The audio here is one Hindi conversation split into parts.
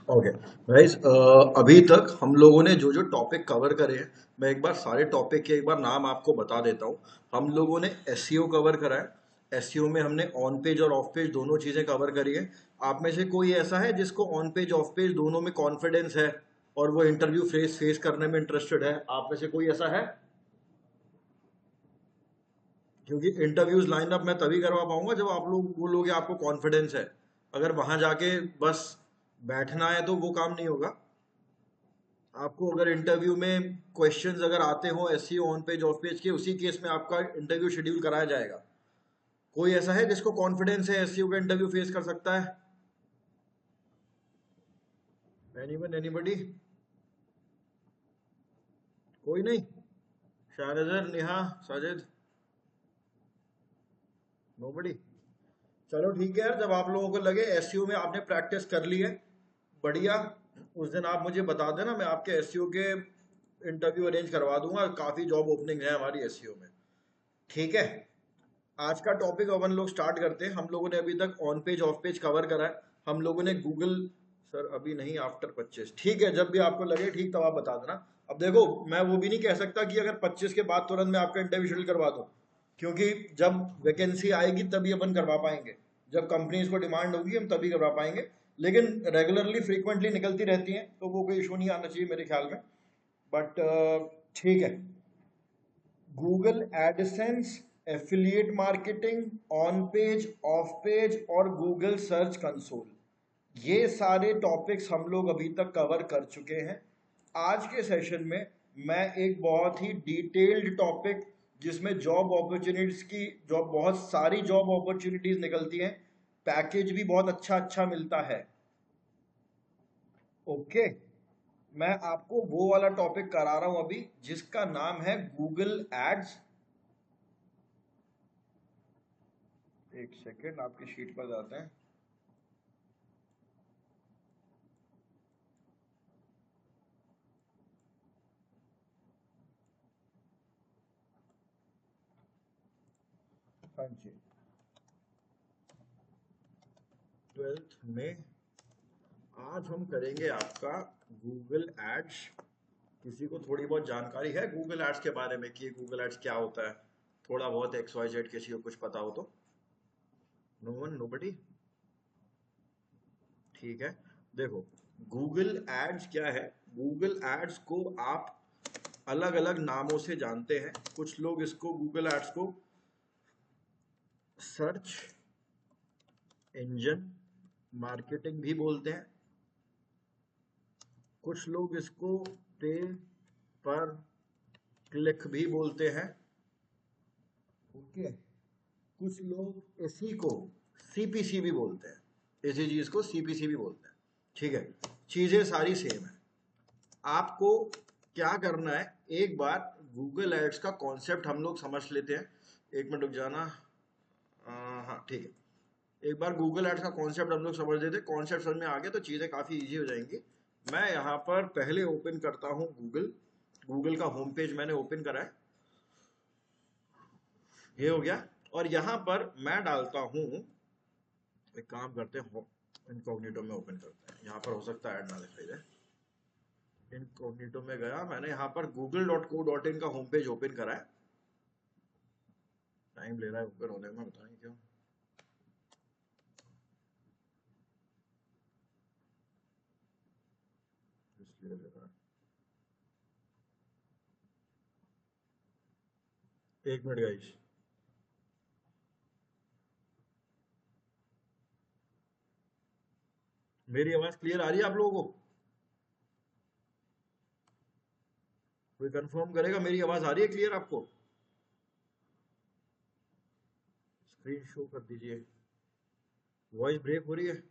ओके गाइस, अभी तक हम लोगों ने जो जो टॉपिक कवर करे हैं, मैं एक बार सारे टॉपिक के एक बार नाम आपको बता देता हूँ। हम लोगों ने एसईओ कवर करा है। एसईओ में हमने ऑन पेज और ऑफ पेज दोनों चीजें कवर करी है। आप में से कोई ऐसा है जिसको ऑन पेज ऑफ पेज दोनों में कॉन्फिडेंस है और वो इंटरव्यू फेस फेस करने में इंटरेस्टेड है? आप में से कोई ऐसा है? क्योंकि इंटरव्यूज लाइन अप मैं तभी करवा पाऊंगा जब आप लोग बोलोगे आपको कॉन्फिडेंस है। अगर वहां जाके बस बैठना है तो वो काम नहीं होगा। आपको अगर इंटरव्यू में क्वेश्चंस अगर आते हो SEO on page of page के, उसी केस में आपका इंटरव्यू शेड्यूल कराया जाएगा। कोई ऐसा है जिसको कॉन्फिडेंस है एसईओ का इंटरव्यू फेस कर सकता है? Anyone, anybody? कोई नहीं? शाहनजर, नेहा, साजिद? नोबडी? चलो ठीक है यार, जब आप लोगों को लगे एसईओ में आपने प्रैक्टिस कर ली है, बढ़िया, उस दिन आप मुझे बता देना, मैं आपके एसईओ के इंटरव्यू अरेंज करवा दूंगा। काफी जॉब ओपनिंग है हमारी एसईओ में। ठीक है, आज का टॉपिक अपन लोग स्टार्ट करते हैं। हम लोगों ने अभी तक on page of page cover करा है। हम लोगों ने गूगल, सर अभी नहीं, आफ्टर 25, ठीक है, जब भी आपको लगे ठीक तब आप बता देना। अब देखो, मैं वो भी नहीं कह सकता कि अगर 25 के बाद तुरंत मैं आपका इंटरव्यू शेड्यूल करवा दूं, क्योंकि जब वैकेंसी आएगी तभी अपन करवा पाएंगे। जब कंपनीज को डिमांड होगी हम तभी करवा पाएंगे। लेकिन रेगुलरली फ्रीक्वेंटली निकलती रहती हैं तो वो कोई इशू नहीं आना चाहिए मेरे ख्याल में। बट ठीक है। Google AdSense, affiliate marketing, on page, of page और गूगल सर्च कंसोल, ये सारे टॉपिक्स हम लोग अभी तक कवर कर चुके हैं। आज के सेशन में मैं एक बहुत ही डिटेल्ड टॉपिक, जिसमें जॉब अपॉर्चुनिटीज की, जॉब, बहुत सारी जॉब अपॉर्चुनिटीज निकलती हैं, पैकेज भी बहुत अच्छा अच्छा मिलता है। ओके, मैं आपको वो वाला टॉपिक करा रहा हूं अभी जिसका नाम है गूगल एड्स। एक सेकेंड, आपकी शीट पर जाते हैं। हाँ जी, 12th में आज हम करेंगे आपका गूगल एड्स। किसी को थोड़ी बहुत जानकारी है गूगल एड्स के बारे में कि गूगल एड्स क्या होता है? थोड़ा बहुत एक्स वाई जेड किसी को कुछ पता हो तो? No one, nobody? ठीक है, देखो, गूगल एड्स क्या है? गूगल एड्स को आप अलग अलग नामों से जानते हैं। कुछ लोग इसको, गूगल एड्स को, सर्च इंजन मार्केटिंग भी बोलते हैं। कुछ लोग इसको पे पर क्लिक भी बोलते हैं। ओके, कुछ लोग इसी को सीपीसी भी बोलते हैं। इसी चीज को सीपीसी भी बोलते हैं। ठीक है, चीजें सारी सेम है। आपको क्या करना है, एक बार गूगल एड्स का कॉन्सेप्ट हम लोग समझ लेते हैं। एक मिनट रुक जाना। हाँ ठीक है, एक बार गूगल एड्स का कॉन्सेप्ट हम लोग समझ लेते हैं। कॉन्सेप्ट समझ में आ गया तो चीजें काफी इजी हो जाएंगी। मैं यहाँ पर पहले ओपन करता हूँ गूगल। गूगल का होम पेज मैंने ओपन करा है, ये हो गया। और यहाँ पर मैं डालता हूँ, एक काम करते हैं, इनकॉग्निटो में ओपन करते हैं। यहाँ पर हो सकता है ऐड ना दिखाई दे। इनकॉग्निटो में गया, मैंने यहाँ पर google.co.in का होम पेज ओपन करा है। टाइम ले रहा है ओपन होने में, पता नहीं क्यों। इसलिए ले रहा है, एक मिनट गाइस। मेरी आवाज क्लियर आ रही है आप लोगों को? कोई कंफर्म करेगा मेरी आवाज आ रही है क्लियर आपको? स्क्रीन शो कर दीजिए। वॉइस ब्रेक हो रही है?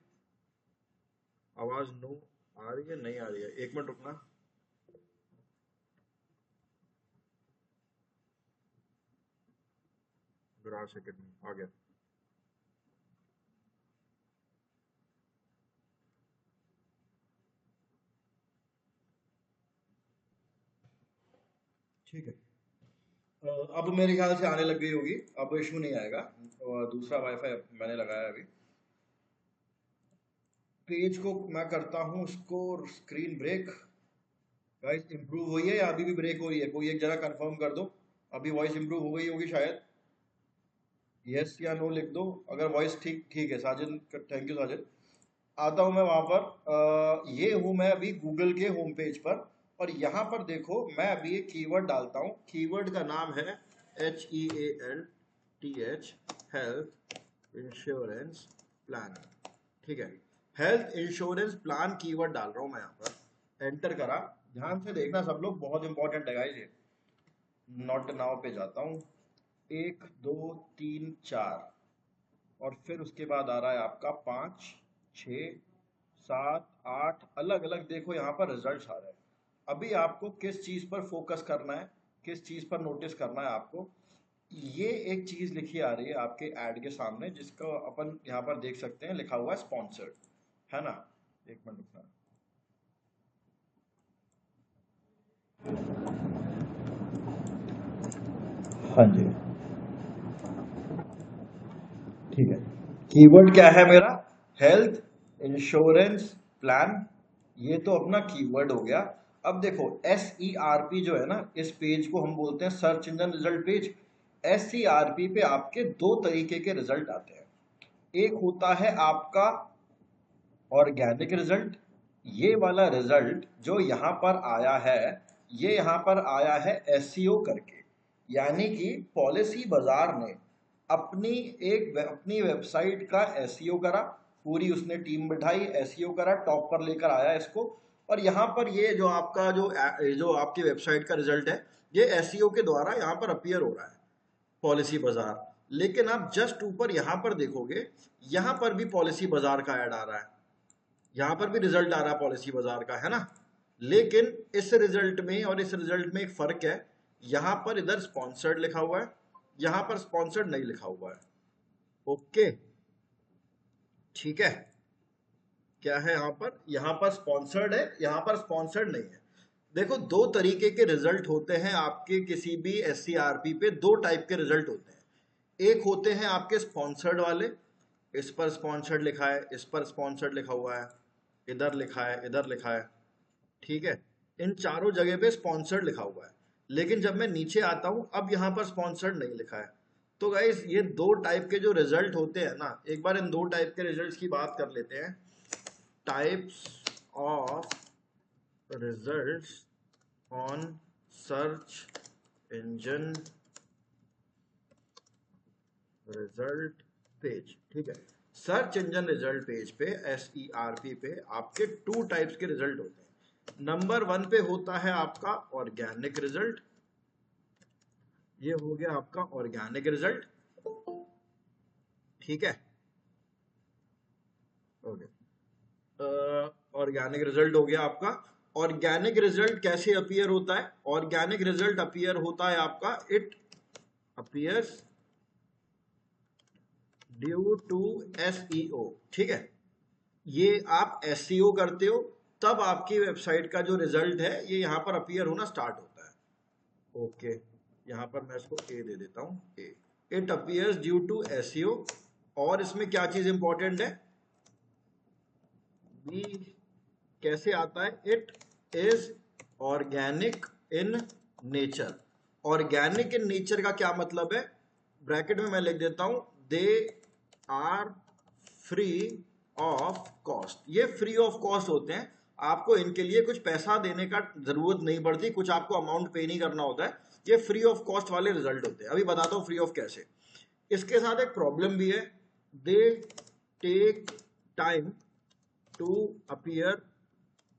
आवाज नो आ रही है, नहीं आ रही है? एक मिनट रुकना। फिर 8 सेकेंड में आ गया। ठीक है, अब मेरे ख्याल से आने लग गई होगी, अब इशू नहीं आएगा। और दूसरा वाईफाई मैंने लगाया अभी। पेज को मैं करता हूँ उसको स्क्रीन ब्रेक। गाइस इंप्रूव हुई है या अभी भी ब्रेक हो रही है? कोई एक जरा कंफर्म कर दो। अभी वॉइस इंप्रूव हो गई होगी शायद। यस या नो लिख दो अगर वॉइस ठीक ठीक है। Sajid, thank you Sajid. आता हूं मैं वहां पर। ये हूं मैं अभी गूगल के होम पेज पर, और यहाँ पर देखो मैं अभी एक कीवर्ड डालता हूँ। कीवर्ड का नाम है HEALTH, हेल्थ इंश्योरेंस प्लान। ठीक है, हेल्थ इंश्योरेंस प्लान कीवर्ड डाल रहा हूँ मैं यहाँ पर। एंटर करा। ध्यान से देखना सब लोग, बहुत इंपॉर्टेंट है गाइस ये। नॉट नाउ पे जाता हूँ। 1 2 3 4, और फिर उसके बाद आ रहा है आपका 5 6 7 8। अलग अलग देखो यहाँ पर रिजल्ट्स आ रहे हैं। अभी आपको किस चीज पर फोकस करना है, किस चीज पर नोटिस करना है आपको? ये एक चीज लिखी आ रही है आपके ऐड के सामने, जिसको अपन यहाँ पर देख सकते हैं, लिखा हुआ है स्पॉन्सर्ड, है ना? एक मिनट रुकना। हाँ जी, ठीक है। कीवर्ड क्या है मेरा? Health insurance plan. ये तो अपना कीवर्ड हो गया। अब देखो SERP जो है ना, इस पेज को हम बोलते हैं search engine result page. SERP पे आपके दो तरीके के रिजल्ट आते हैं। एक होता है आपका ऑर्गेनिक रिजल्ट। ये वाला रिजल्ट जो यहाँ पर आया है, ये यहाँ पर आया है SEO करके, यानी कि पॉलिसी बाजार ने अपनी वेबसाइट का SEO करा। पूरी उसने टीम बिठाई, SEO करा, टॉप पर लेकर आया इसको। और यहाँ पर ये जो आपका जो आपकी वेबसाइट का रिजल्ट है, ये SEO के द्वारा यहाँ पर अपीयर हो रहा है, पॉलिसी बाजार। लेकिन आप जस्ट ऊपर यहाँ पर देखोगे, यहाँ पर भी पॉलिसी बाजार का ऐड आ रहा है, यहाँ पर भी रिजल्ट आ रहा है पॉलिसी बाजार का, है ना? लेकिन इस रिजल्ट में और इस रिजल्ट में एक फर्क है। यहाँ पर इधर स्पॉन्सर्ड लिखा हुआ है, यहाँ पर स्पॉन्सर्ड नहीं लिखा हुआ है। ओके, ठीक है। क्या है यहाँ पर स्पॉन्सर्ड है, यहाँ पर स्पॉन्सर्ड नहीं है। देखो दो तरीके के रिजल्ट होते हैं आपके किसी भी SERP पे। दो टाइप के रिजल्ट होते हैं। एक होते हैं आपके स्पॉन्सर्ड वाले, इस पर स्पॉन्सर्ड लिखा है, इस पर स्पॉन्सर्ड लिखा हुआ है, इधर लिखा है, इधर लिखा है, ठीक है। इन चारों जगह पे स्पॉन्सर्ड लिखा हुआ है। लेकिन जब मैं नीचे आता हूं, अब यहाँ पर स्पॉन्सर्ड नहीं लिखा है। तो गाइस ये दो टाइप के जो रिजल्ट होते हैं ना, एक बार इन दो टाइप के रिजल्ट्स की बात कर लेते हैं। Types of results on search engine result page, ठीक है। सर्च इंजन रिजल्ट पेज पे SERP पे आपके टू टाइप्स के रिजल्ट होते हैं। नंबर 1 पे होता है आपका ऑर्गेनिक रिजल्ट। ये हो गया आपका ऑर्गेनिक रिजल्ट, ठीक है। ओके, ऑर्गेनिक रिजल्ट हो गया आपका। ऑर्गेनिक रिजल्ट कैसे अपीयर होता है? ऑर्गेनिक रिजल्ट अपीयर होता है आपका, it appears due to SEO, ठीक है। ये आप SEO करते हो तब आपकी वेबसाइट का जो रिजल्ट है ये यहाँ पर अपीयर होना स्टार्ट होता है। ओके, यहाँ पर मैं इसको A दे देता हूँ, A। It appears due to SEO। और इसमें क्या चीज इंपॉर्टेंट है? B कैसे आता है? It is organic in nature. Organic in nature का क्या मतलब है? ब्रैकेट में मैं लिख देता हूं, they are free of cost. ये फ्री ऑफ कॉस्ट होते हैं, आपको इनके लिए कुछ पैसा देने का जरूरत नहीं पड़ती, कुछ आपको अमाउंट पे नहीं करना होता है। ये फ्री ऑफ कॉस्ट वाले रिजल्ट होते हैं। अभी बताता हूँ फ्री ऑफ कैसे। इसके साथ एक प्रॉब्लम भी है, they take time to appear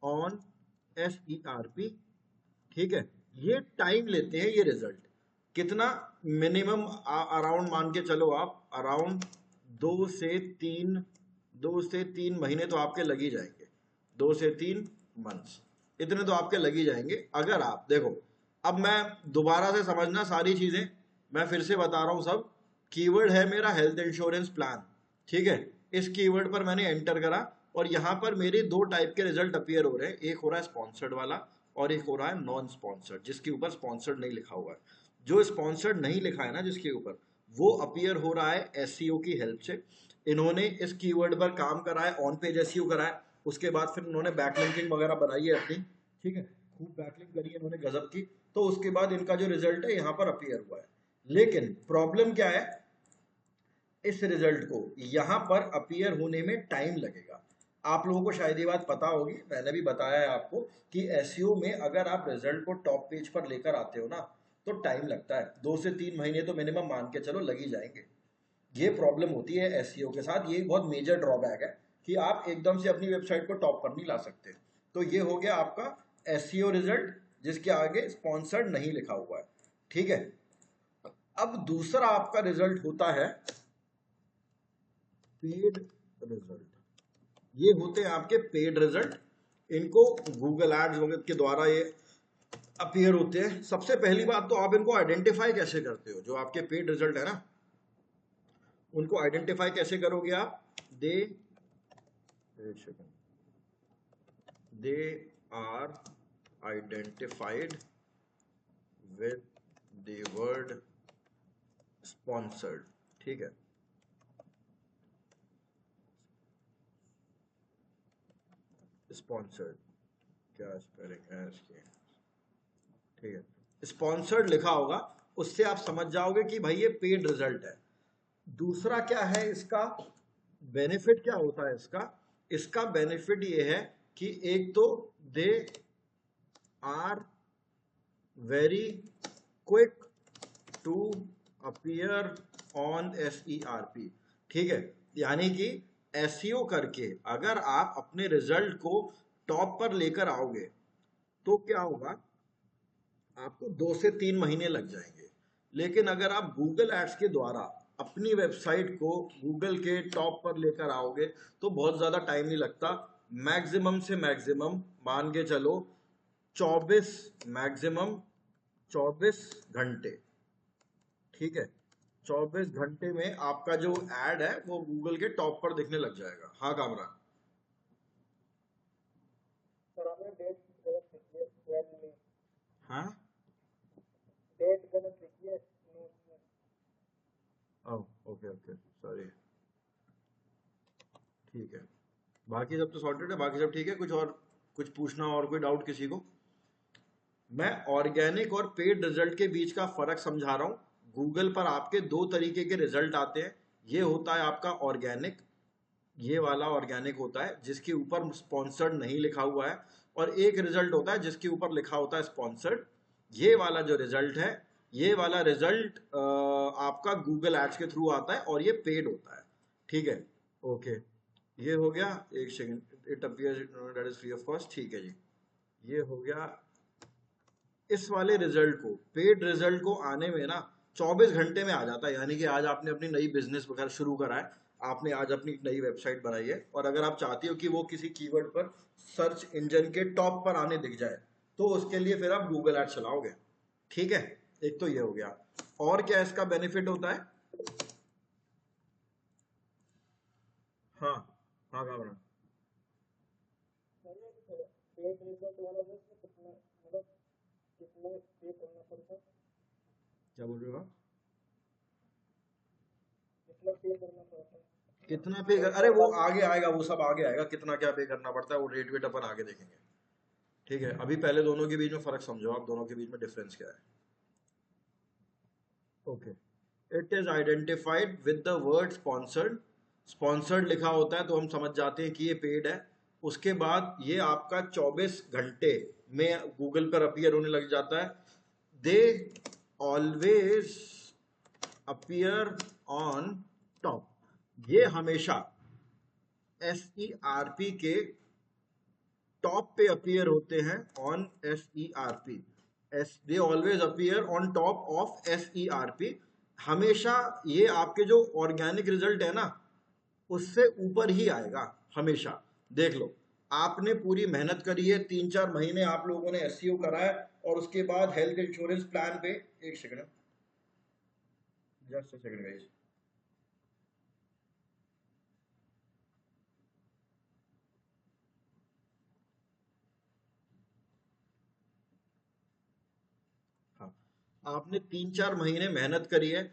on SERP, ठीक है। ये टाइम लेते हैं ये रिजल्ट। कितना? मिनिमम अराउंड मान के चलो आप, अराउंड 2 से 3 महीने तो आपके लग ही जाएंगे। 2 से 3 मंथ्स, इतने तो आपके लग ही जाएंगे। अगर आप देखो, अब मैं दोबारा से समझना सारी चीजें, मैं फिर से बता रहा हूं सब। कीवर्ड है मेरा हेल्थ इंश्योरेंस प्लान, ठीक है। इस कीवर्ड पर मैंने एंटर करा और यहाँ पर मेरे दो टाइप के रिजल्ट अपीयर हो रहे हैं। एक हो रहा है स्पॉन्सर्ड वाला और एक हो रहा है नॉन स्पॉन्सर्ड, जिसके ऊपर स्पॉन्सर्ड नहीं लिखा हुआ है। जो स्पॉन्सर्ड नहीं लिखा है ना जिसके ऊपर, वो अपीयर हो रहा है SEO की हेल्प से। इन्होंने इस कीवर्ड पर काम करा है, ऑन पेज एसईओ करा है, उसके बाद फिर इन्होंने बैकलिंकिंग वगैरह बनाई है अपनी, ठीक है, खूब बैकलिंक करी है इन्होंने गजब की, तो उसके बाद इनका जो रिजल्ट है यहाँ पर अपीयर हुआ है। लेकिन प्रॉब्लम क्या है, इस रिजल्ट को यहाँ पर अपीयर होने में टाइम लगेगा। आप लोगों को शायद ये बात पता होगी, मैंने भी बताया है आपको कि एसईओ में अगर आप रिजल्ट को टॉप पेज पर लेकर आते हो ना तो टाइम लगता है, 2 से 3 महीने तो मिनिमम मान के चलो लग ही जाएंगे। ये प्रॉब्लम होती है एसईओ के साथ, ये बहुत मेजर ड्रॉबैक है कि आप एकदम से अपनी वेबसाइट को टॉप पर नहीं ला सकते। तो ये हो गया आपका एसईओ रिजल्ट जिसके आगे स्पॉन्सर्ड नहीं लिखा हुआ है, ठीक है। अब दूसरा आपका रिजल्ट होता है पेड रिजल्ट। ये होते हैं आपके पेड रिजल्ट, इनको गूगल एड्स वगैरह के द्वारा ये अपीयर होते हैं। सबसे पहली बात तो आप इनको आइडेंटिफाई कैसे करते हो, जो आपके पेड रिजल्ट है ना उनको आइडेंटिफाई कैसे करोगे आप, they they are identified with the word sponsored, ठीक है। स्पॉन्सर्ड क्या स्पेलिंग है इसकी, ठीक है, स्पॉन्सर्ड लिखा होगा, उससे आप समझ जाओगे कि भाई ये पेड रिजल्ट है। दूसरा क्या है इसका बेनिफिट, क्या होता है इसका, इसका बेनिफिट ये है कि एक तो they are very quick to appear on SERP, ठीक है। यानी कि एसईओ करके अगर आप अपने रिजल्ट को टॉप पर लेकर आओगे तो क्या होगा, आपको 2 से 3 महीने लग जाएंगे। लेकिन अगर आप गूगल एड्स के द्वारा अपनी वेबसाइट को गूगल के टॉप पर लेकर आओगे तो बहुत ज़्यादा टाइम नहीं लगता, मैक्सिमम से मैक्सिमम मान के चलो 24, मैक्सिमम 24 घंटे, ठीक है। 24 घंटे में आपका जो एड है वो गूगल के टॉप पर दिखने लग जाएगा। हाँ कामरा, हाँ ओके ओके सॉरी, ठीक है। बाकी सब तो सॉर्टेड है, बाकी सब ठीक है। कुछ और कुछ पूछना और कोई डाउट किसी को? मैं ऑर्गेनिक और पेड रिजल्ट के बीच का फर्क समझा रहा हूँ। गूगल पर आपके 2 तरीके के रिजल्ट आते हैं, ये होता है आपका ऑर्गेनिक, ये वाला ऑर्गेनिक होता है जिसके ऊपर स्पॉन्सर्ड नहीं लिखा हुआ है, और एक रिजल्ट होता है जिसके ऊपर लिखा होता है स्पॉन्सर्ड। ये वाला जो रिजल्ट है, ये वाला रिजल्ट आपका गूगल एड्स के थ्रू आता है और ये पेड होता है, ठीक है। ओके, ये हो गया, एक second, it appears that is free of cost, ठीक है जी। ये हो गया इस वाले रिजल्ट को, पेड रिजल्ट को आने में ना 24 घंटे में आ जाता है। यानी कि आज आपने अपनी नई बिजनेस वगैरह शुरू करा है, आपने आज अपनी नई वेबसाइट बनाई है, और अगर आप चाहती हो कि वो किसी कीवर्ड पर सर्च इंजन के टॉप पर आने दिख जाए तो उसके लिए फिर आप गूगल एड चलाओगे, ठीक है। एक तो ये हो गया, और क्या इसका बेनिफिट होता है? हाँ हाँ हाँ, क्या बोल रहे हो आप? कितना पे कर, अरे वो आगे आएगा, वो सब आगे आएगा, कितना क्या पे करना पड़ता है वो रेट वेट अपन आगे देखेंगे, ठीक है। अभी पहले दोनों के बीच में फर्क समझो, आप दोनों के बीच में डिफरेंस क्या है। Okay, it is identified with the word sponsored, sponsored लिखा होता है तो हम समझ जाते हैं कि ये पेड है। उसके बाद ये आपका 24 घंटे में गूगल पर अपीयर होने लग जाता है। They always appear on top, ये हमेशा SERP के टॉप पे अपीयर होते हैं, on SERP, they always appear on top of SERP। हमेशा ये आपके जो ऑर्गेनिक रिजल्ट है ना उससे ऊपर ही आएगा हमेशा। देख लो, आपने पूरी मेहनत करी है, 3-4 महीने आप लोगों ने एसईओ करा है, और उसके बाद हेल्थ इंश्योरेंस प्लान पे, एक सेकंड, जस्ट सेकंड गाइस, हाँ, आपने 3-4 महीने मेहनत करी है,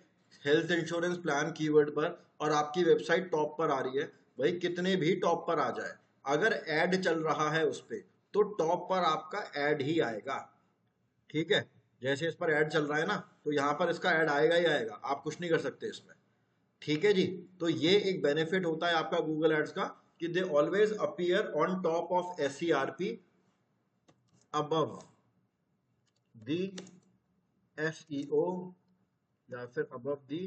हेल्थ इंश्योरेंस प्लान कीवर्ड पर और आपकी वेबसाइट टॉप पर आ रही है, भाई कितने भी टॉप पर आ जाए, अगर ऐड चल रहा है उस पर तो टॉप पर आपका ऐड ही आएगा। ठीक है, जैसे इस पर ऐड चल रहा है ना, तो यहाँ पर इसका ऐड आएगा ही आएगा, आप कुछ नहीं कर सकते इसमें। ठीक है जी, तो ये एक बेनिफिट होता है आपका गूगल एड्स का कि they always appear on top of SERP above the SEO या फिर अबव दी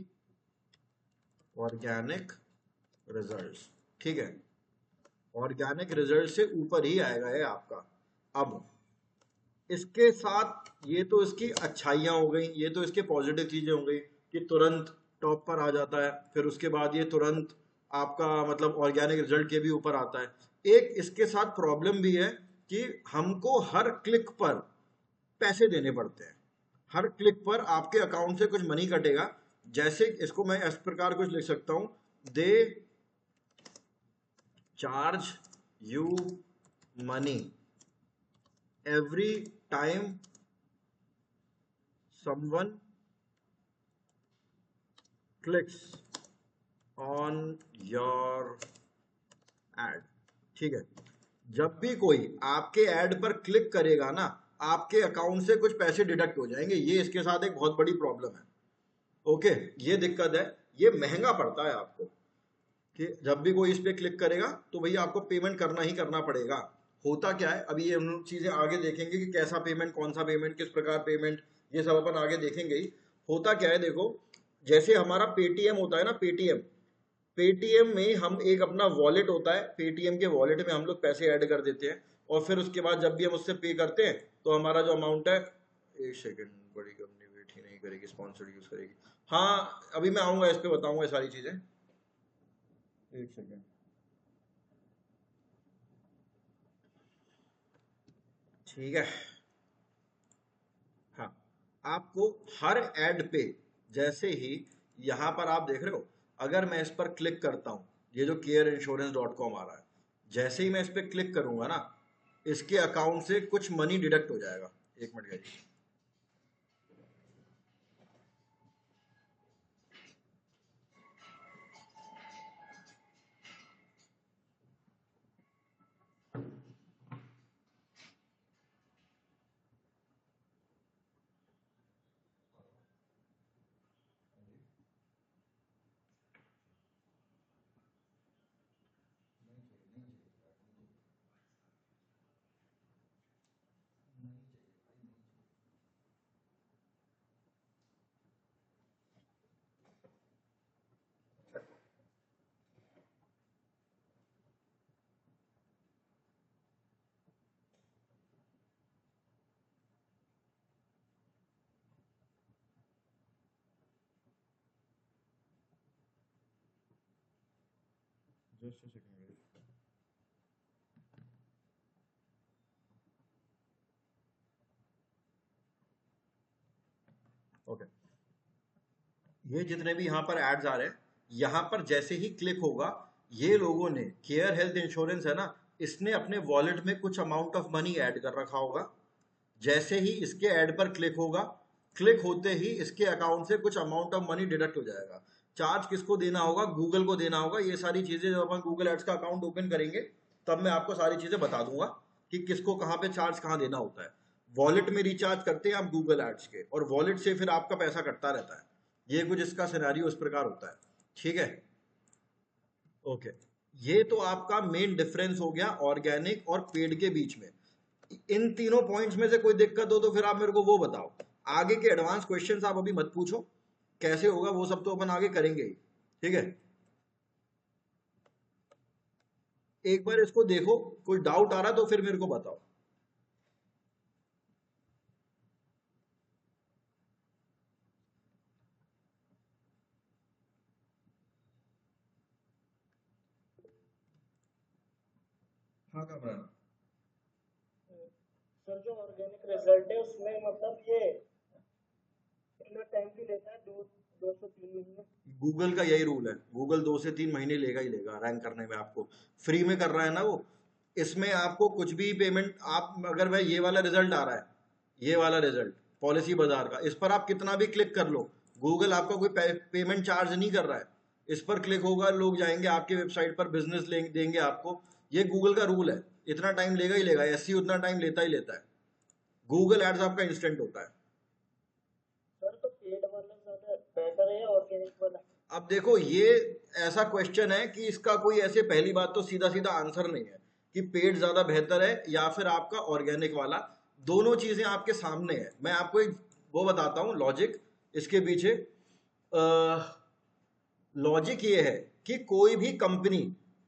ऑर्गेनिक रिजल्ट्स। ठीक है, ऑर्गेनिक रिजल्ट से ऊपर ही आएगा ये आपका। अब इसके साथ ये तो इसकी अच्छाइयाँ हो गई, ये तो इसके पॉजिटिव चीज़ें हो गई कि तुरंत टॉप पर आ जाता है, फिर उसके बाद ये तुरंत आपका मतलब ऑर्गेनिक रिजल्ट के भी ऊपर आता है। एक इसके साथ प्रॉब्लम भी है कि हमको हर क्लिक पर पैसे देने पड़ते हैं, हर क्लिक पर आपके अकाउंट से कुछ मनी कटेगा। जैसे इसको मैं इस प्रकार कुछ लिख सकता हूँ, they charge you money every time someone clicks on your ad। ठीक है, जब भी कोई आपके ऐड पर क्लिक करेगा ना, आपके अकाउंट से कुछ पैसे डिडक्ट हो जाएंगे। ये इसके साथ एक बहुत बड़ी प्रॉब्लम है। ओके, ये दिक्कत है, ये महंगा पड़ता है आपको कि जब भी कोई इस पे क्लिक करेगा तो भैया आपको पेमेंट करना ही करना पड़ेगा। होता क्या है, अभी ये हम चीज़ें आगे देखेंगे कि कैसा पेमेंट, कौन सा पेमेंट, किस प्रकार पेमेंट, ये सब अपन आगे देखेंगे ही। होता क्या है देखो, जैसे हमारा पेटीएम होता है ना, पेटीएम, पेटीएम में हम एक अपना वॉलेट होता है, पेटीएम के वॉलेट में हम लोग पैसे ऐड कर देते हैं और फिर उसके बाद जब भी हम उससे पे करते हैं तो हमारा जो अमाउंट है, एक सेकेंड, बड़ी कंपनी वेट ही नहीं करेगी, स्पॉन्सर्ड यूज करेगी। हाँ, अभी मैं आऊँगा इस पर बताऊँगा ये सारी चीज़ें, एक सेकेंड। ठीक है, हाँ, आपको हर ऐड पे, जैसे ही यहाँ पर आप देख रहे हो, अगर मैं इस पर क्लिक करता हूँ, ये जो careinsurance.com आ रहा है, जैसे ही मैं इस पर क्लिक करूंगा ना, इसके अकाउंट से कुछ मनी डिडक्ट हो जाएगा। एक मिनट का, जस्ट सेकेंड। ओके, ये जितने भी यहाँ पर एड्स आ रहे हैं, यहाँ पर जैसे ही क्लिक होगा, ये लोगों ने, केयर हेल्थ इंश्योरेंस है ना, इसने अपने वॉलेट में कुछ अमाउंट ऑफ मनी ऐड कर रखा होगा। जैसे ही इसके ऐड पर क्लिक होगा, क्लिक होते ही इसके अकाउंट से कुछ अमाउंट ऑफ मनी डिडक्ट हो जाएगा। चार्ज किसको देना होगा? गूगल को देना होगा। ये सारी चीजें जब अपन गूगल एड्स का अकाउंट ओपन करेंगे तब मैं आपको सारी चीजें बता दूंगा कि किसको कहाँ पे चार्ज कहाँ देना होता है। वॉलेट में रिचार्ज करते हैं आप गूगल एड्स के, और वॉलेट से फिर आपका पैसा कटता रहता है। ये कुछ इसका सिनेरियो इस प्रकार होता है। ठीक है, ओके, ये तो आपका मेन डिफरेंस हो गया ऑर्गेनिक और पेड के बीच में। इन तीनों पॉइंट्स में से कोई दिक्कत हो तो फिर आप मेरे को वो बताओ। आगे के एडवांस क्वेश्चंस आप अभी मत पूछो, कैसे होगा वो सब तो अपन आगे करेंगे ही। ठीक है, एक बार इसको देखो, कोई डाउट आ रहा तो फिर मेरे को बताओ। हाँ कमरान, सर जो ऑर्गेनिक रिजल्ट है उसमें मतलब ये कितना टाइम भी लेता है? 2 से 3 महीने? गूगल का यही रूल है, गूगल 2 से 3 महीने लेगा ही लेगा रैंक करने में। आपको फ्री में कर रहा है ना वो, इसमें आपको कुछ भी पेमेंट, आप अगर भाई ये वाला रिजल्ट आ रहा है, ये वाला रिजल्ट पॉलिसी बाजार का, इस पर आप कितना भी क्लिक कर लो, गूगल आपका कोई पेमेंट चार्ज नहीं कर रहा है। इस पर क्लिक होगा, लोग जाएंगे आपके वेबसाइट पर, बिजनेस देंगे आपको। ये गूगल का रूल है, इतना टाइम लेगा ही लेगा, एसईओ उतना टाइम लेता ही लेता है। गूगल एड्स आपका इंस्टेंट होता है। सर तो पेड वाला ज्यादा बेटर है या ऑर्गेनिक वाला? अब देखो, ये ऐसा क्वेश्चन है कि इसका कोई ऐसे, पहली बात तो सीधा सीधा आंसर नहीं है कि पेड ज्यादा बेहतर है या फिर आपका ऑर्गेनिक वाला। दोनों चीजें आपके सामने है। मैं आपको एक वो बताता हूँ लॉजिक इसके पीछे। लॉजिक ये है कि कोई भी कंपनी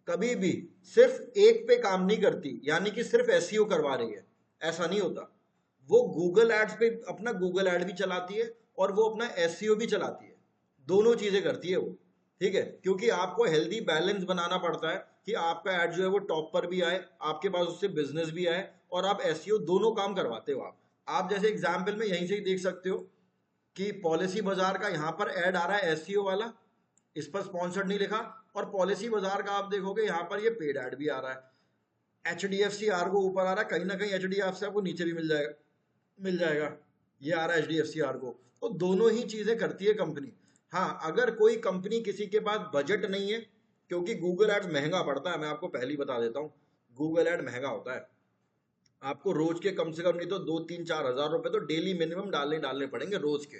कभी भी सिर्फ एक पे काम नहीं करती, यानी कि सिर्फ एसईओ करवा रही है, ऐसा नहीं होता। वो गूगल एड्स पे अपना गूगल एड भी चलाती है और वो अपना एसईओ भी चलाती है। दोनों चीजें करती है वो, ठीक है। क्योंकि आपको हेल्दी बैलेंस बनाना पड़ता है कि आपका एड जो है वो टॉप पर भी आए, आपके पास उससे बिजनेस भी आए, और आप एसईओ दोनों काम करवाते हो। आप जैसे एग्जाम्पल में यहीं से ही देख सकते हो कि पॉलिसी बाजार का यहाँ पर एड आ रहा है एसईओ वाला, इस पर स्पॉन्सर्ड नहीं लिखा। और पॉलिसी बाजार का आप देखोगे यहाँ पर ये पेड ऐड भी आ रहा है। H D F C Ergo ऊपर आ रहा है, कहीं ना कहीं एच डी एफ सी आपको नीचे भी मिल जाएगा। ये आ रहा है H D F C Ergo. तो दोनों ही चीजें करती है कंपनी। हाँ, अगर कोई कंपनी किसी के पास बजट नहीं है, क्योंकि गूगल एड्स महंगा पड़ता है, मैं आपको पहले ही बता देता हूँ, गूगल एड महंगा होता है। आपको रोज के कम से कम नहीं तो 2-3-4 हज़ार रुपए तो डेली मिनिमम डालने पड़ेंगे रोज के,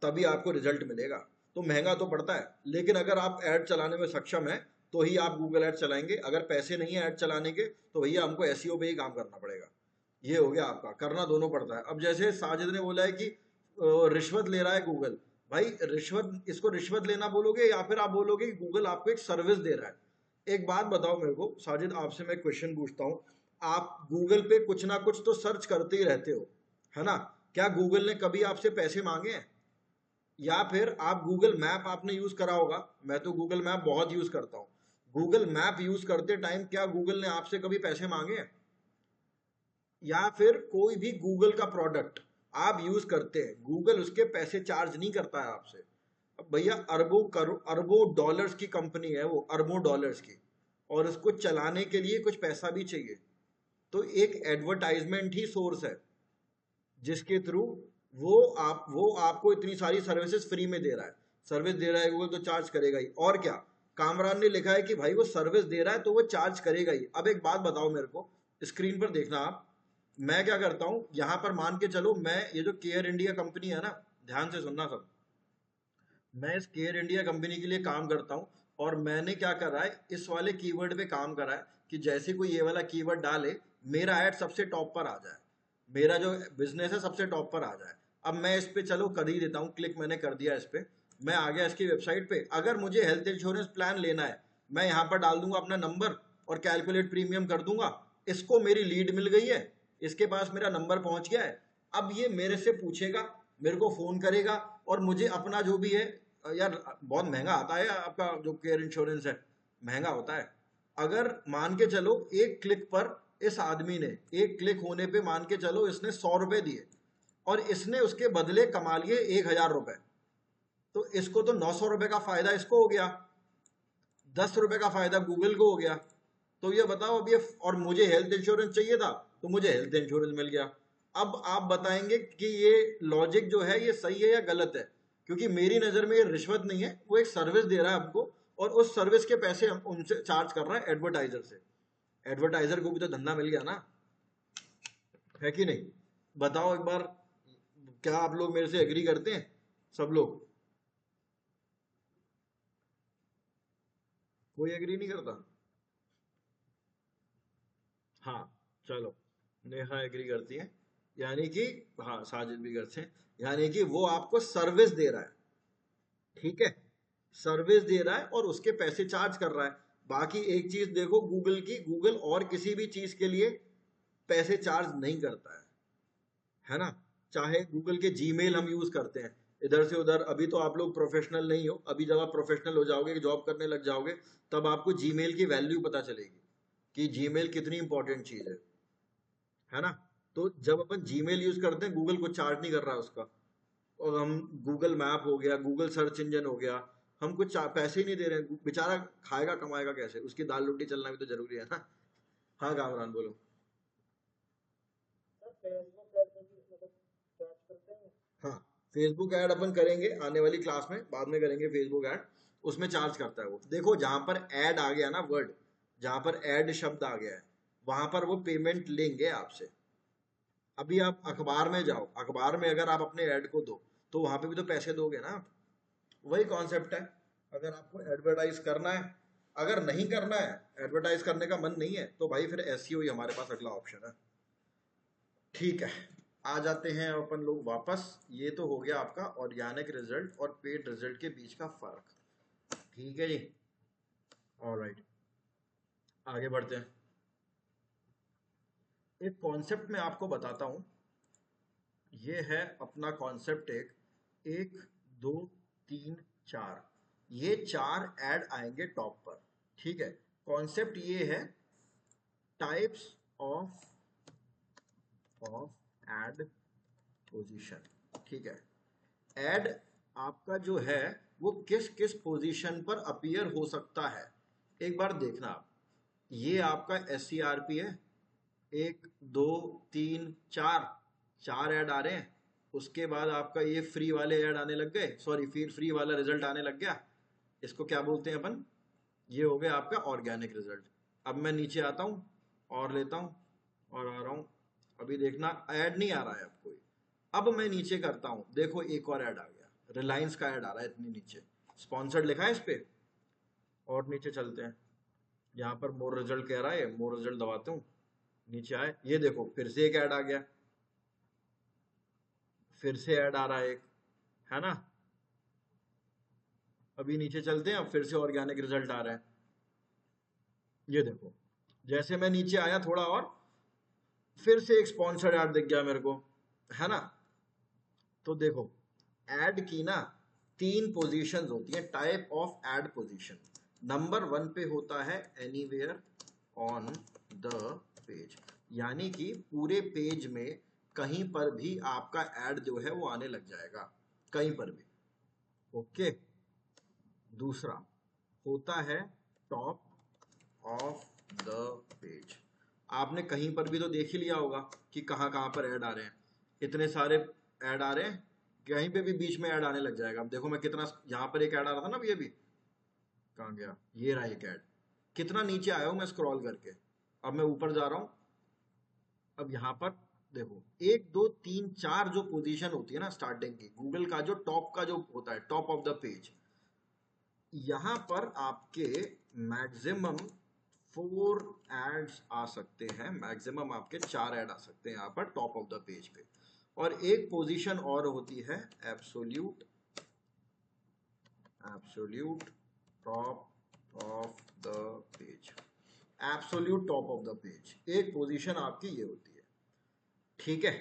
तभी आपको रिजल्ट मिलेगा। तो महंगा तो पड़ता है, लेकिन अगर आप ऐड चलाने में सक्षम है तो ही आप गूगल ऐड चलाएंगे। अगर पैसे नहीं है ऐड चलाने के तो भैया हमको एसईओ पे ही काम करना पड़ेगा। ये हो गया आपका, करना दोनों पड़ता है। अब जैसे साजिद ने बोला है कि रिश्वत ले रहा है गूगल। भाई रिश्वत, इसको रिश्वत लेना बोलोगे या फिर आप बोलोगे कि गूगल आपको एक सर्विस दे रहा है। एक बात बताओ मेरे को साजिद, आपसे मैं क्वेश्चन पूछता हूँ। आप गूगल पे कुछ ना कुछ तो सर्च करते ही रहते हो, है ना? क्या गूगल ने कभी आपसे पैसे मांगे हैं? या फिर आप गूगल मैप आपने यूज करा होगा, मैं तो गूगल मैप बहुत यूज करता हूँ। गूगल मैप यूज करते टाइम क्या गूगल ने आपसे कभी पैसे मांगे हैं? या फिर कोई भी गूगल का प्रोडक्ट आप यूज करते हैं, गूगल उसके पैसे चार्ज नहीं करता है आपसे। अब भैया अरबों अरबों डॉलर्स की कंपनी है वो, अरबों डॉलर्स की, और उसको चलाने के लिए कुछ पैसा भी चाहिए। तो एक एडवर्टाइजमेंट ही सोर्स है जिसके थ्रू वो आपको इतनी सारी सर्विसेज फ्री में दे रहा है। सर्विस दे रहा है गूगल तो चार्ज करेगा ही, और क्या। कामरान ने लिखा है कि भाई वो सर्विस दे रहा है तो वो चार्ज करेगा ही। अब एक बात बताओ मेरे को, स्क्रीन पर देखना आप। मैं क्या करता हूं, यहां पर मान के चलो, मैं ये जो केयर इंडिया कंपनी है ना, ध्यान से सुनना सब, मैं इस केयर इंडिया कंपनी के लिए काम करता हूं। और मैंने क्या करा है, इस वाले कीवर्ड पे काम करा है कि जैसे कोई ये वाला कीवर्ड डाले, मेरा ऐड सबसे टॉप पर आ जाए, मेरा जो बिजनेस है सबसे टॉप पर आ जाए। अब मैं इस पे चलो कर ही देता हूँ क्लिक, मैंने कर दिया इस पे। मैं आ गया इसकी वेबसाइट पे। अगर मुझे हेल्थ इंश्योरेंस प्लान लेना है, मैं यहाँ पर डाल दूंगा अपना नंबर और कैलकुलेट प्रीमियम कर दूंगा। इसको मेरी लीड मिल गई है, इसके पास मेरा नंबर पहुंच गया है। अब ये मेरे से पूछेगा, मेरे को फोन करेगा, और मुझे अपना जो भी है, यार बहुत महंगा आता है आपका जो केयर इंश्योरेंस है, महंगा होता है। अगर मान के चलो एक क्लिक पर, इस आदमी ने एक क्लिक होने पे मान के चलो इसने 100 रुपए दिए, और इसने उसके बदले कमा लिए 1,000 रुपए। तो इसको तो 900 रुपए का फायदा इसको हो गया, 10 रुपए का फायदा गूगल को हो गया। तो ये बताओ अब ये, और मुझे हेल्थ इंश्योरेंस चाहिए था तो मुझे हेल्थ इंश्योरेंस मिल गया। अब आप बताएंगे कि ये लॉजिक जो है ये सही है या गलत है? क्योंकि मेरी नजर में ये रिश्वत नहीं है, वो एक सर्विस दे रहा है हमको, और उस सर्विस के पैसे हम उनसे चार्ज कर रहा है एडवर्टाइजर से। एडवर्टाइजर को भी तो धंधा मिल गया ना, है कि नहीं? बताओ एक बार, क्या आप लोग मेरे से एग्री करते हैं? सब लोग? कोई एग्री नहीं करता? हाँ, चलो, नेहा एग्री करती है, यानी कि हाँ साजिद भी करते हैं, यानी कि वो आपको सर्विस दे रहा है, ठीक है। सर्विस दे रहा है और उसके पैसे चार्ज कर रहा है। बाकी एक चीज देखो गूगल की, गूगल और किसी भी चीज के लिए पैसे चार्ज नहीं करता है ना? चाहे गूगल के जीमेल हम यूज करते हैं इधर से उधर, अभी तो आप लोग प्रोफेशनल नहीं हो, अभी जब आप प्रोफेशनल हो जाओगे, जॉब करने लग जाओगे, तब आपको जीमेल की वैल्यू पता चलेगी कि जीमेल कितनी इंपॉर्टेंट चीज है ना? तो जब अपन जीमेल यूज करते हैं, गूगल को चार्ज नहीं कर रहा है उसका। और हम गूगल मैप हो गया, गूगल सर्च इंजन हो गया, हम कुछ पैसे ही नहीं दे रहे हैं। बेचारा खाएगा कमाएगा कैसे? उसकी दाल रोटी चलना भी तो जरूरी है ना। हाँ कामरान बोलो। सर फेसबुक ऐसे भी मतलब चार्ज करते हैं? हाँ, फेसबुक ऐड अपन करेंगे आने वाली क्लास में, बाद में करेंगे फेसबुक ऐड, उसमें चार्ज करता है वो। देखो जहां पर ऐड आ गया ना वर्ड, जहां पर ऐड शब्द आ गया है, वहां पर वो पेमेंट लेंगे आपसे। अभी आप अखबार में जाओ, अखबार में अगर आप अपने ऐड को दो तो वहां पे भी तो पैसे दोगे ना आप। वही कॉन्सेप्ट है। अगर आपको एडवर्टाइज करना है, अगर नहीं करना है, एडवर्टाइज करने का मन नहीं है, तो भाई फिर एसईओ ही हमारे पास अगला ऑप्शन है। ठीक है, आ जाते हैं अपन लोग वापस। ये तो हो गया आपका ऑर्गेनिक रिजल्ट और पेड रिजल्ट के बीच का फर्क। ठीक है जी, ऑलराइट, आगे बढ़ते हैं। एक कॉन्सेप्ट मैं आपको बताता हूं। ये है अपना कॉन्सेप्ट, एक दो तीन चार, ये चार ऐड आएंगे टॉप पर। ठीक है, कॉन्सेप्ट ये है टाइप्स ऑफ एड पोजीशन। ठीक है, ऐड आपका जो है वो किस किस पोजीशन पर अपीयर हो सकता है, एक बार देखना आप। ये आपका SCRP है, एक दो तीन चार, चार ऐड आ रहे हैं। उसके बाद आपका ये फ्री वाले ऐड आने लग गए, सॉरी फिर फ्री वाला रिजल्ट आने लग गया। इसको क्या बोलते हैं अपन, ये हो गया आपका ऑर्गेनिक रिजल्ट। अब मैं नीचे आता हूँ और लेता हूँ और आ रहा हूँ। अभी देखना ऐड नहीं आ रहा है अब कोई। अब मैं नीचे करता हूँ, देखो एक और ऐड आ गया, रिलायंस का ऐड आ रहा है इतनी नीचे, स्पॉन्सर्ड लिखा है इस पे। और नीचे चलते हैं, यहाँ पर मोर रिजल्ट कह रहा है, मोर रिजल्ट दबाते हूँ, नीचे आए, ये देखो फिर से एक ऐड आ गया, फिर से ऐड आ रहा है एक, है ना। अभी नीचे चलते हैं, अब फिर से ऑर्गेनिक रिजल्ट आ रहा है। ये देखो, जैसे मैं नीचे आया थोड़ा और, फिर से एक स्पॉन्सर्ड ऐड दिख गया मेरे को, है ना। तो देखो ऐड की ना तीन पोजीशंस होती हैं, type of add position. Number 1 पे होता है एनीवेयर ऑन द पेज, यानी कि पूरे पेज में कहीं पर भी आपका ऐड जो है वो आने लग जाएगा, कहीं पर भी। ओके, दूसरा होता है टॉप ऑफ द पेज। आपने कहीं पर भी तो देख ही लिया होगा कि कहाँ कहाँ पर ऐड आ रहे हैं, इतने सारे ऐड आ रहे हैं, कहीं पे भी बीच में ऐड आने लग जाएगा। अब देखो मैं कितना, यहाँ पर एक ऐड आ रहा था ना अभी, कहाँ गया, ये रहा एक ऐड। कितना नीचे आया हूं मैं स्क्रॉल करके, अब मैं ऊपर जा रहा हूं। अब यहाँ पर देखो एक दो तीन चार जो पोजीशन होती है ना स्टार्टिंग की, गूगल का जो टॉप का जो होता है, टॉप ऑफ द पेज, यहाँ पर आपके मैक्सिमम 4 एड्स आ सकते हैं, मैक्सिमम आपके 4 ऐड आ सकते हैं यहाँ पर टॉप ऑफ द पेज पे। और एक पोजीशन और होती है absolute top of the page. Absolute top of the page एक पोजीशन आपकी ये होती है। ठीक है,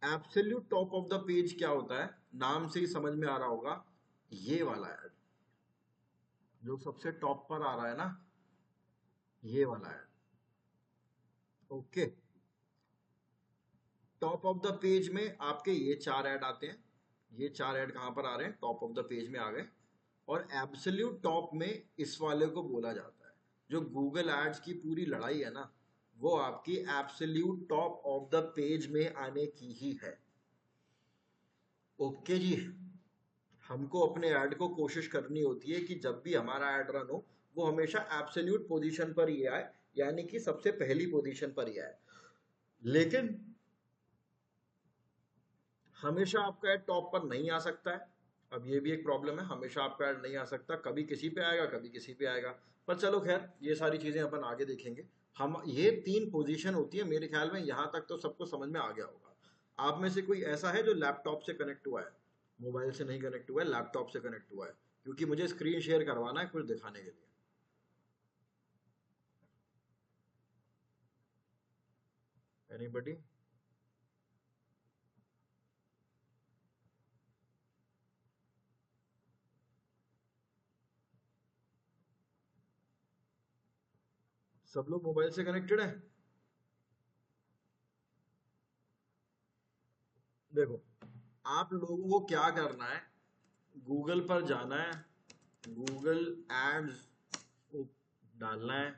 absolute top of the page क्या होता है, नाम से ही समझ में आ रहा होगा, ये वाला ऐड जो सबसे टॉप पर आ रहा है ना, ये वाला add. Okay, top of the page में आपके ये 4 ऐड आते हैं। ये 4 ऐड कहां पर आ रहे हैं, टॉप ऑफ द पेज में आ गए। और एब्सोल्यूट टॉप में इस वाले को बोला जाता है, जो गूगल एड्स की पूरी लड़ाई है ना, वो आपकी absolute top of the page में आने की ही है। ओके जी, हमको अपने ऐड को कोशिश करनी होती है कि जब भी हमारा ऐड रन हो वो हमेशा एब्सोल्यूट पोजीशन पर ही आए, यानी कि सबसे पहली पोजीशन पर ही आए। लेकिन हमेशा आपका ऐड टॉप पर नहीं आ सकता है। अब ये भी एक प्रॉब्लम है, हमेशा आपका ऐड नहीं आ सकता, कभी किसी पे आएगा कभी किसी पे आएगा। पर चलो खैर, ये सारी चीजें अपन आगे देखेंगे। हम ये 3 पोजीशन होती है मेरे ख्याल में, यहाँ तक तो सबको समझ में आ गया होगा। आप में से कोई ऐसा है जो लैपटॉप से कनेक्ट हुआ है, मोबाइल से नहीं कनेक्ट हुआ है, लैपटॉप से कनेक्ट हुआ है? क्योंकि मुझे स्क्रीन शेयर करवाना है कुछ दिखाने के लिए। एनीबडी? सब लोग मोबाइल से कनेक्टेड है? देखो आप लोगों को क्या करना है, गूगल पर जाना है, गूगल एड्स डालना है,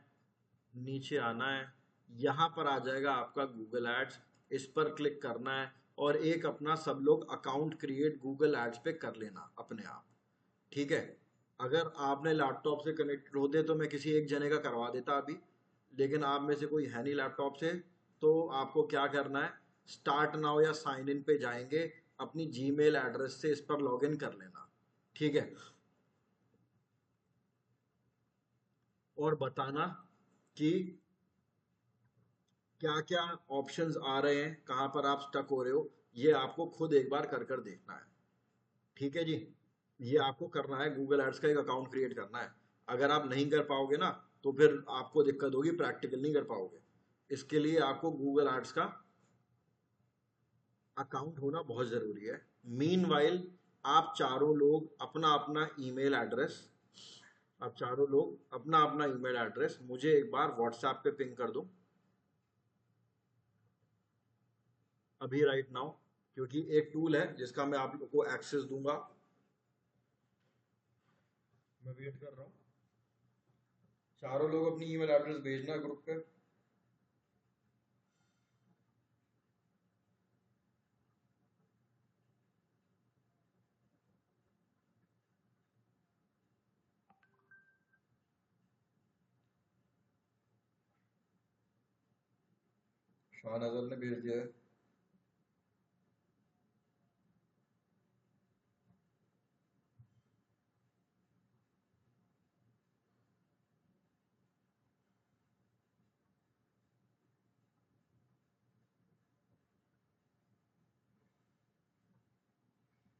नीचे आना है, यहाँ पर आ जाएगा आपका गूगल एड्स, इस पर क्लिक करना है। और एक अपना सब लोग अकाउंट क्रिएट गूगल एड्स पे कर लेना अपने आप, ठीक है। अगर आपने लैपटॉप से कनेक्टेड होते तो मैं किसी एक जने का करवा देता अभी, लेकिन आप में से कोई है नहीं लैपटॉप से, तो आपको क्या करना है, स्टार्ट नाउ या साइन इन पे जाएंगे, अपनी जीमेल एड्रेस से इस पर लॉगिन कर लेना, ठीक है। और बताना कि क्या क्या ऑप्शंस आ रहे हैं, कहाँ पर आप स्टक हो रहे हो, ये आपको खुद एक बार कर कर देखना है, ठीक है जी। ये आपको करना है, गूगल एड्स का एक अकाउंट क्रिएट करना है। अगर आप नहीं कर पाओगे ना तो फिर आपको दिक्कत होगी, प्रैक्टिकल नहीं कर पाओगे। इसके लिए आपको गूगल एड्स का अकाउंट होना बहुत ज़रूरी है। मीनवाइल आप चारों लोग अपना अपना ईमेल एड्रेस, आप चारों लोग अपना अपना ईमेल एड्रेस मुझे एक बार व्हाट्सएप पे पिंग कर दो अभी राइट नाउ, क्योंकि एक टूल है जिसका मैं आप लोग को एक्सेस दूंगा। मैं वेट कर रहा हूँ, चारों लोग अपनी ईमेल एड्रेस भेजना ग्रुप पे। शाहनजर ने भेज दिया है।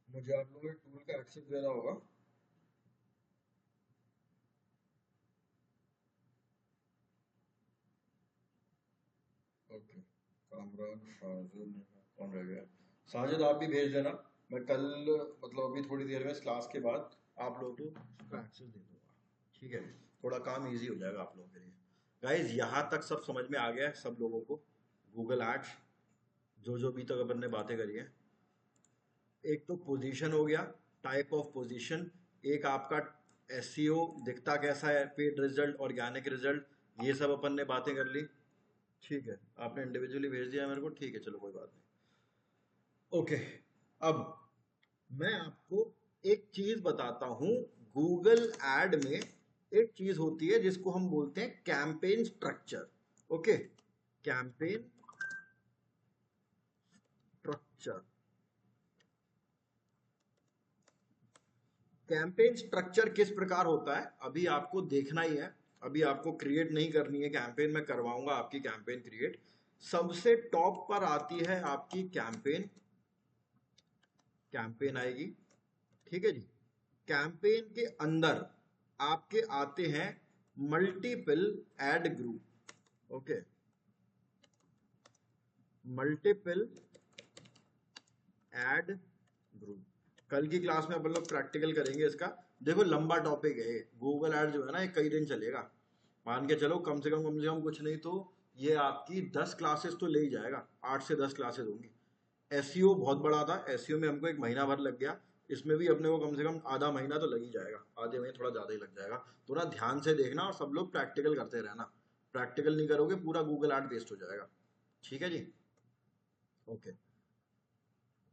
मुझे आप लोगों को टूल का एक्सेस देना होगा। ओके, कामरान साजिद, कौन रह गया, साजिद आप भी भेज देना। मैं कल मतलब अभी थोड़ी देर में इस क्लास के बाद आप लोगों को उसका एक्सेस दे दूंगा, ठीक है। थोड़ा काम इजी हो जाएगा आप लोगों के लिए। गाइज यहाँ तक सब समझ में आ गया है सब लोगों को, गूगल एड्स जो जो भी तक अपन ने बातें करी है। एक तो पोजीशन हो गया, टाइप ऑफ पोजीशन, एक आपका एसईओ दिखता कैसा है, पेड रिजल्ट, ऑर्गेनिक रिजल्ट, ये सब अपन ने बातें कर ली, ठीक है। आपने इंडिविजुअली भेज दिया मेरे को, ठीक है, चलो कोई बात नहीं। ओके, अब मैं आपको एक चीज बताता हूं। गूगल एड में एक चीज होती है जिसको हम बोलते हैं campaign structure. Okay, campaign structure, campaign structure किस प्रकार होता है अभी आपको देखना ही है। अभी आपको क्रिएट नहीं करनी है कैंपेन, मैं करवाऊंगा आपकी कैंपेन क्रिएट। सबसे टॉप पर आती है आपकी कैंपेन, कैंपेन आएगी, ठीक है जी। कैंपेन के अंदर आपके आते हैं multiple ad group. Okay, multiple ad group, कल की क्लास में अपन लोग प्रैक्टिकल करेंगे इसका। देखो लंबा टॉपिक है गूगल एड जो है ना, ये कई दिन चलेगा। मान के चलो कम से कम कुछ नहीं तो ये आपकी 10 क्लासेस तो ले ही जाएगा, 8 से 10 क्लासेस होंगी। एसईओ बहुत बड़ा था, एसईओ में हमको 1 महीना भर लग गया, इसमें भी अपने को कम से कम आधा महीना तो लग ही जाएगा, आधे महीने थोड़ा ज़्यादा ही लग जाएगा। तो ना ध्यान से देखना और सब लोग प्रैक्टिकल करते रहना, प्रैक्टिकल नहीं करोगे पूरा गूगल एड वेस्ट हो जाएगा, ठीक है जी। ओके,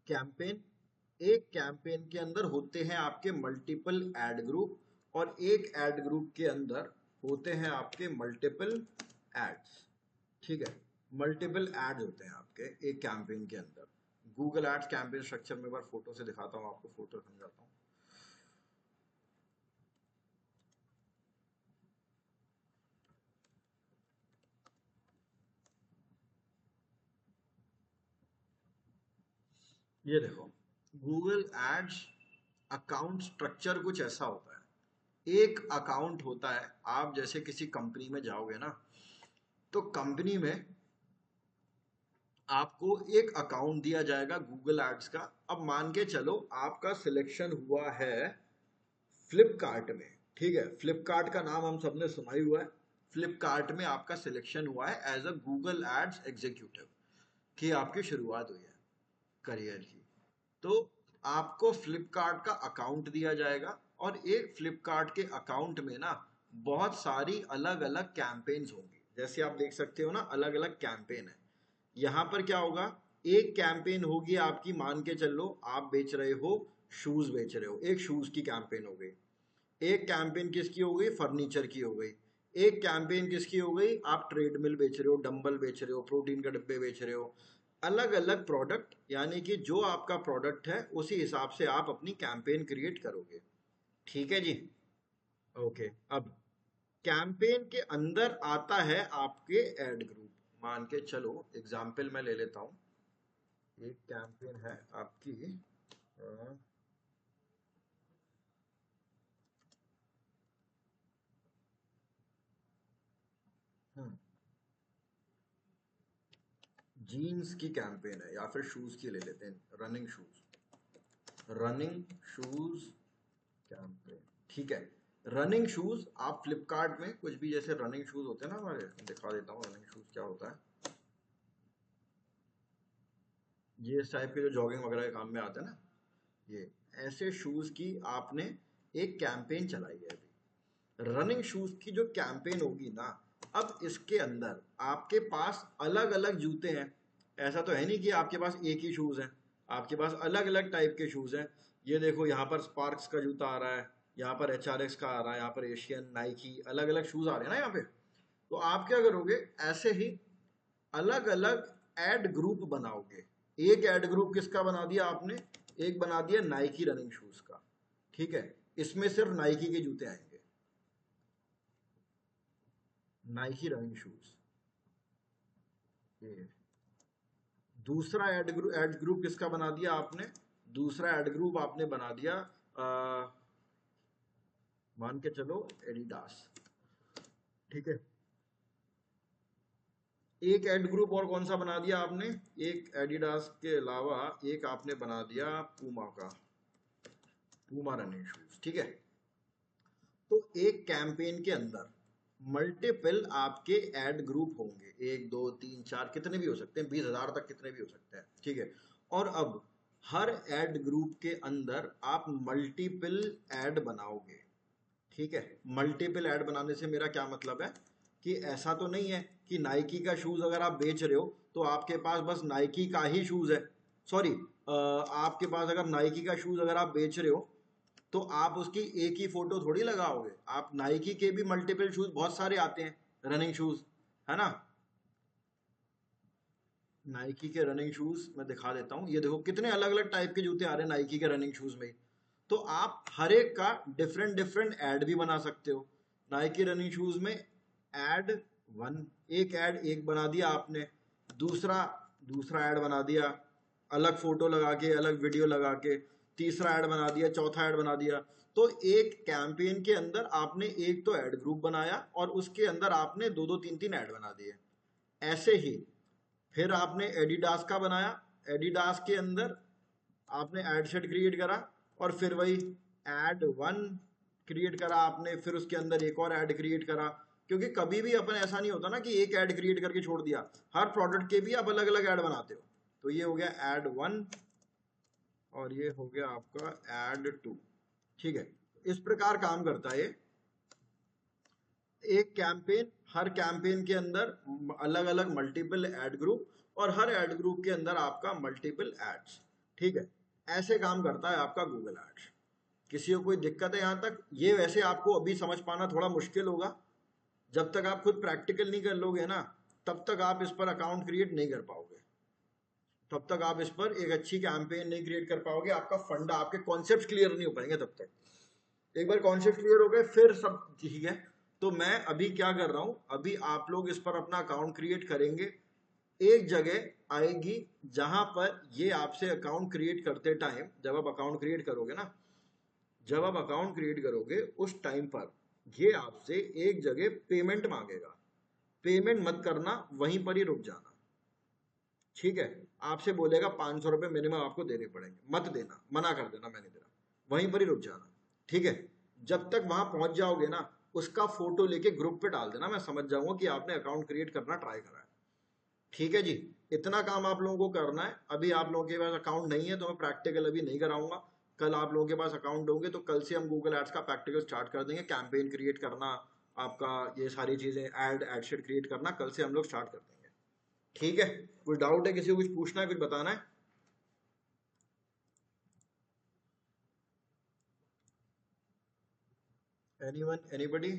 कैंपेन, एक कैंपेन के अंदर होते हैं आपके मल्टीपल एड ग्रुप, और एक एड ग्रुप के अंदर होते हैं आपके मल्टीपल एड्स, ठीक है। मल्टीपल एड्स होते हैं आपके एक कैंपेन के अंदर। गूगल एड्स कैंपेन स्ट्रक्चर में एक बार फोटो से दिखाता हूँ आपको, फोटो समझाता हूँ। ये देखो, गूगल एड्स अकाउंट स्ट्रक्चर कुछ ऐसा होता है। एक अकाउंट होता है, आप जैसे किसी कंपनी में जाओगे ना, तो कंपनी में आपको एक अकाउंट दिया जाएगा गूगल एड्स का। अब मान के चलो आपका सिलेक्शन हुआ है फ्लिपकार्ट में, ठीक है, फ्लिपकार्ट का नाम हम सबने सुना ही हुआ है। फ्लिपकार्ट में आपका सिलेक्शन हुआ है as a Google Ads executive, की आपकी शुरुआत हुई है करियर की। तो आपको फ्लिपकार्ट का अकाउंट दिया जाएगा, और एक फ्लिपकार्ट के अकाउंट में ना बहुत सारी अलग अलग कैंपेन्स होंगी, जैसे आप देख सकते हो ना अलग अलग कैंपेन है। यहाँ पर क्या होगा, एक कैंपेन होगी आपकी, मान के चलो आप बेच रहे हो शूज, बेच रहे हो, एक शूज की कैंपेन हो गई। एक कैंपेन किसकी हो गई, फर्नीचर की हो गई। एक कैंपेन किसकी हो गई, आप ट्रेडमिल बेच रहे हो, डंबल बेच रहे हो, प्रोटीन के डब्बे बेच रहे हो। अलग अलग प्रोडक्ट, यानी कि जो आपका प्रोडक्ट है उसी हिसाब से आप अपनी कैंपेन क्रिएट करोगे। ठीक है जी, ओके। अब कैंपेन के अंदर आता है आपके एड ग्रुप। मान के चलो एग्जाम्पल मैं ले लेता हूं, एक कैंपेन है आपकी, जीन्स की कैंपेन है या फिर शूज की ले लेते हैं, running shoes, running shoes campaign. ठीक है, रनिंग शूज आप फ्लिपकार्ट में कुछ भी, जैसे रनिंग शूज होते हैं ना हमारे, दिखा देता हूँ रनिंग शूज क्या होता है। ये इस टाइप के जो जॉगिंग वगैरह के काम में आते हैं ना, ये ऐसे शूज की आपने एक कैंपेन चलाई है अभी। रनिंग शूज की जो कैंपेन होगी ना, अब इसके अंदर आपके पास अलग अलग जूते हैं। ऐसा तो है नहीं कि आपके पास एक ही शूज है, आपके पास अलग अलग टाइप के शूज हैं। ये देखो यहाँ पर स्पार्क्स का जूता आ रहा है, यहाँ पर HRX का आ रहा है, यहाँ पर एशियन, नाइकी, अलग अलग शूज आ रहे हैं ना यहाँ पे। तो आप क्या करोगे, ऐसे ही अलग अलग एड ग्रुप बनाओगे। एक एड ग्रुप किसका बना दिया आपने, एक बना दिया नाइकी रनिंग शूज का। ठीक है, इसमें सिर्फ नाइकी के जूते आएंगे, नाइकी रनिंग शूज। ये दूसरा एड ग्रुप किसका बना दिया आपने, दूसरा एड ग्रुप आपने बना दिया मान के चलो एडिडास। ठीक है, एक एड ग्रुप और कौन सा बना दिया आपने, एक एडिडास के अलावा एक आपने बना दिया पूमा का, पूमा रनिंग शूज। ठीक है, तो एक कैंपेन के अंदर मल्टीपल आपके एड ग्रुप होंगे, 1 2 3 4 कितने भी हो सकते हैं, 20,000 तक कितने भी हो सकते हैं। ठीक है, और अब हर एड ग्रुप के अंदर आप मल्टीपल एड बनाओगे। ठीक है, मल्टीपल ऐड बनाने से मेरा क्या मतलब है कि ऐसा तो नहीं है कि नाइकी का शूज अगर आप बेच रहे हो तो आपके पास बस नाइकी का ही शूज है। सॉरी, आपके पास अगर नाइकी का शूज अगर आप बेच रहे हो तो आप उसकी एक ही फोटो थोड़ी लगाओगे। आप नाइकी के भी मल्टीपल शूज बहुत सारे आते हैं, रनिंग शूज, है ना। नाइकी के रनिंग शूज मैं दिखा देता हूँ, ये देखो कितने अलग अलग टाइप के जूते आ रहे हैं नाइकी के रनिंग शूज में। तो आप हर एक का डिफरेंट डिफरेंट ऐड भी बना सकते हो। नाइकी रनिंग शूज में ऐड 1, एक ऐड एक बना दिया आपने, दूसरा दूसरा ऐड बना दिया, अलग फोटो लगा के, अलग वीडियो लगा के, तीसरा ऐड बना दिया, चौथा ऐड बना दिया। तो एक कैंपेन के अंदर आपने एक तो ऐड ग्रुप बनाया और उसके अंदर आपने 2 2 3 3 ऐड बना दिए। ऐसे ही फिर आपने एडिडास का बनाया, एडिडास के अंदर आपने एड सेट क्रिएट करा, और फिर वही एड 1 क्रिएट करा आपने, फिर उसके अंदर एक और ऐड क्रिएट करा। क्योंकि कभी भी अपन ऐसा नहीं होता ना कि एक ऐड क्रिएट करके छोड़ दिया, हर प्रोडक्ट के भी आप अलग अलग ऐड बनाते हो। तो ये हो गया ऐड 1 और ये हो गया आपका ऐड 2। ठीक है, इस प्रकार काम करता है ये। एक कैंपेन, हर कैंपेन के अंदर अलग अलग मल्टीपल एड ग्रुप, और हर एड ग्रुप के अंदर आपका मल्टीपल एड्स। ठीक है, ऐसे काम करता है आपका गूगल एड्स। किसी को कोई दिक्कत है यहाँ तक, ये वैसे आपको अभी समझ पाना थोड़ा मुश्किल होगा, जब तक आप खुद प्रैक्टिकल नहीं कर लोगे ना तब तक आप इस पर अकाउंट क्रिएट नहीं कर पाओगे, तब तक आप इस पर एक अच्छी कैंपेन नहीं क्रिएट कर पाओगे, आपका फंडा, आपके कॉन्सेप्ट क्लियर नहीं हो पाएंगे तब तक। एक बार कॉन्सेप्ट क्लियर हो गए फिर सब ठीक है। तो मैं अभी क्या कर रहा हूं, अभी आप लोग इस पर अपना अकाउंट क्रिएट करेंगे। एक जगह आएगी जहां पर ये आपसे अकाउंट क्रिएट करते टाइम, जब आप अकाउंट क्रिएट करोगे ना, जब आप अकाउंट क्रिएट करोगे उस टाइम पर ये आपसे एक जगह पेमेंट मांगेगा। पेमेंट मत करना, वहीं पर ही रुक जाना। ठीक है, आपसे बोलेगा 500 रुपये मिनिमम आपको देने पड़ेंगे, मत देना, मना कर देना मैं नहीं दे रहा, वहीं पर ही रुक जाना। ठीक है, जब तक वहां पहुंच जाओगे ना उसका फोटो लेके ग्रुप पे डाल देना, मैं समझ जाऊंगा कि आपने अकाउंट क्रिएट करना ट्राई करा है। ठीक है जी, इतना काम आप लोगों को करना है। अभी आप लोगों के पास अकाउंट नहीं है तो मैं प्रैक्टिकल अभी नहीं कराऊंगा, कल आप लोगों के पास अकाउंट होंगे तो कल से हम गूगल एड्स का प्रैक्टिकल स्टार्ट कर देंगे। कैंपेन क्रिएट करना आपका, ये सारी चीजें, एड शीट क्रिएट करना कल से हम लोग स्टार्ट कर देंगे। ठीक है, कुछ डाउट है, किसी को कुछ पूछना है, कुछ बताना है? Anyone, anybody?